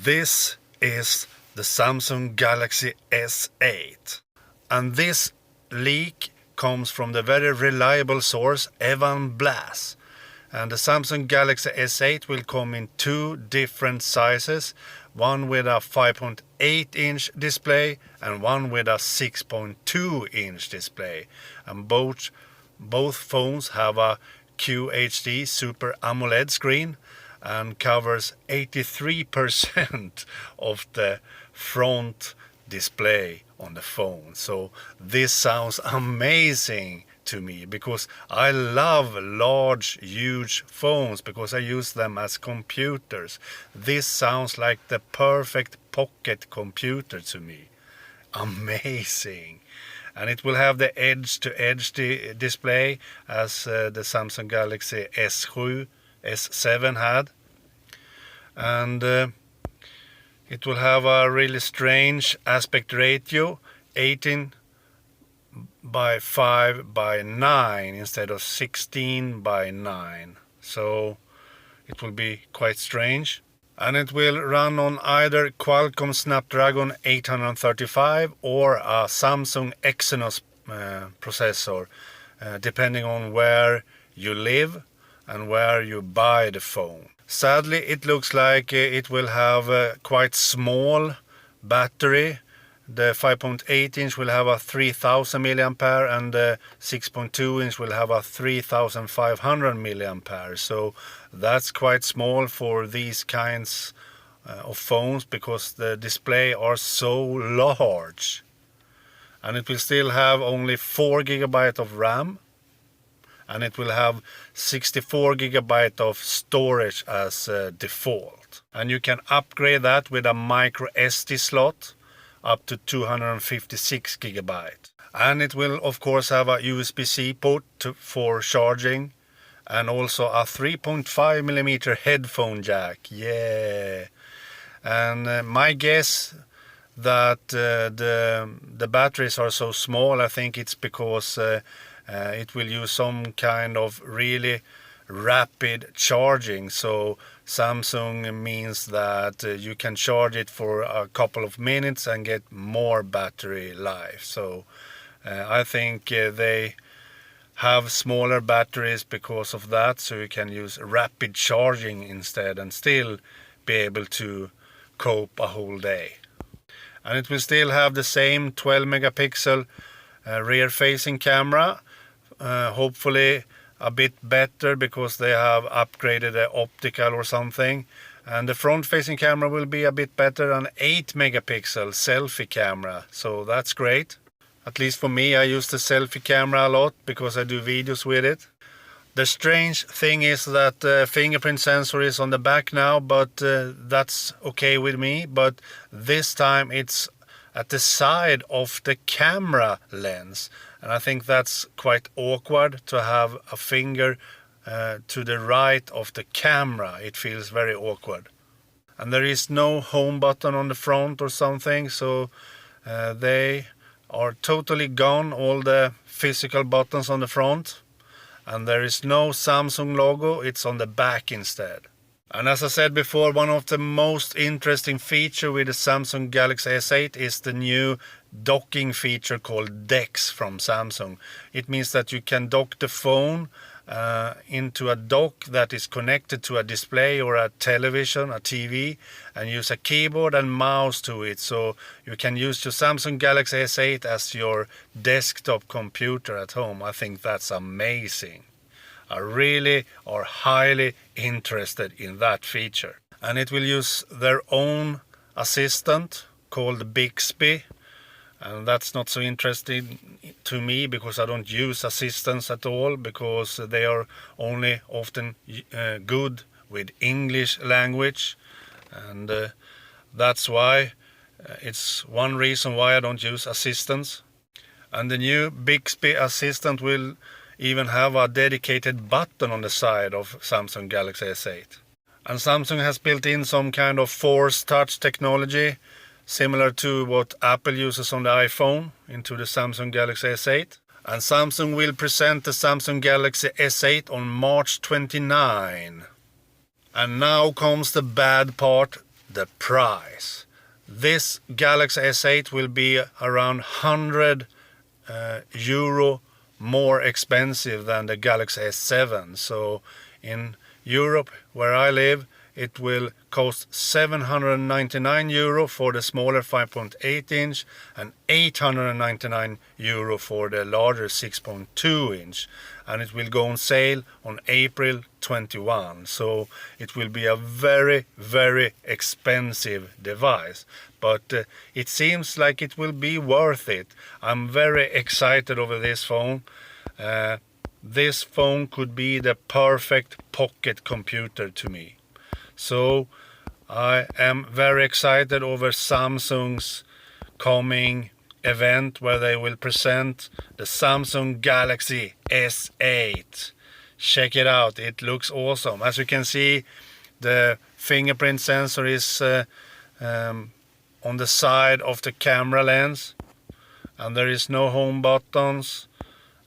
This is the Samsung Galaxy S8, and this leak comes from the very reliable source Evan Blass. And the Samsung Galaxy S8 will come in two different sizes, one with a 5.8-inch display and one with a 6.2-inch display. And both phones have a QHD Super AMOLED screen and covers 83% of the front display on the phone. So this sounds amazing to me because I love large, huge phones because I use them as computers. This sounds like the perfect pocket computer to me. Amazing. And it will have the edge-to-edge display as the Samsung Galaxy S7 had. And it will have a really strange aspect ratio, 18:5:9 instead of 16:9. So it will be quite strange. And it will run on either Qualcomm Snapdragon 835 or a Samsung Exynos processor, depending on where you live and where you buy the phone. Sadly, it looks like it will have a quite small battery. The 5.8-inch will have a 3000 mAh and the 6.2-inch will have a 3500 mAh. So that's quite small for these kinds of phones because the display are so large. And it will still have only 4 GB of RAM. And it will have 64 GB of storage as default. And you can upgrade that with a micro SD slot up to 256 GB. And it will of course have a USB-C port for charging and also a 3.5mm headphone jack. Yeah. And my guess that the batteries are so small, I think it's because it will use some kind of really rapid charging. So Samsung means that you can charge it for a couple of minutes and get more battery life. So I think they have smaller batteries because of that, so you can use rapid charging instead and still be able to cope a whole day. And it will still have the same 12 megapixel rear facing camera, hopefully a bit better because they have upgraded the optical or something. And the front facing camera will be a bit better, an 8 megapixel selfie camera, so that's great. At least for me, I use the selfie camera a lot because I do videos with it. The strange thing is that the fingerprint sensor is on the back now, but that's okay with me. But this time it's at the side of the camera lens. And I think that's quite awkward to have a finger to the right of the camera. It feels very awkward. And there is no home button on the front or something, so they are totally gone, all the physical buttons on the front. And there is no Samsung logo, it's on the back instead. And as I said before, one of the most interesting features with the Samsung Galaxy S8 is the new docking feature called DeX from Samsung. It means that you can dock the phone into a dock that is connected to a display or a television, a TV, and use a keyboard and mouse to it. So you can use your Samsung Galaxy S8 as your desktop computer at home. I think that's amazing. I really are highly interested in that feature. And it will use their own assistant called Bixby. And that's not so interesting to me because I don't use assistants at all, because they are only often good with English language. And that's why it's one reason why I don't use assistants. And the new Bixby assistant will even have a dedicated button on the side of Samsung Galaxy S8. And Samsung has built in some kind of force touch technology, similar to what Apple uses on the iPhone, into the Samsung Galaxy S8. And Samsung will present the Samsung Galaxy S8 on March 29. And now comes the bad part. the price. This Galaxy S8 will be around 100 euro more expensive than the Galaxy S7. So in Europe, where I live, it will cost 799 euro for the smaller 5.8 inch and 899 euro for the larger 6.2 inch. And it will go on sale on April 21. So it will be a very, very expensive device. But it seems like it will be worth it. I'm very excited over this phone. This phone could be the perfect pocket computer to me. So I am very excited over Samsung's coming event where they will present the Samsung Galaxy S8. Check it out, it looks awesome. As you can see, the fingerprint sensor is on the side of the camera lens, and there is no home buttons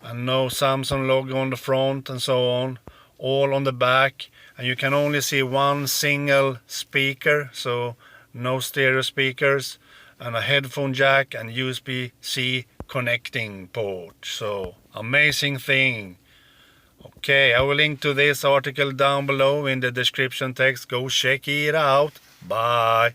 and no Samsung logo on the front and so on, all on the back. And you can only see one single speaker, so no stereo speakers, and a headphone jack and USB-C connecting port. So amazing thing. Okay, I will link to this article down below in the description text. Go check it out. Bye.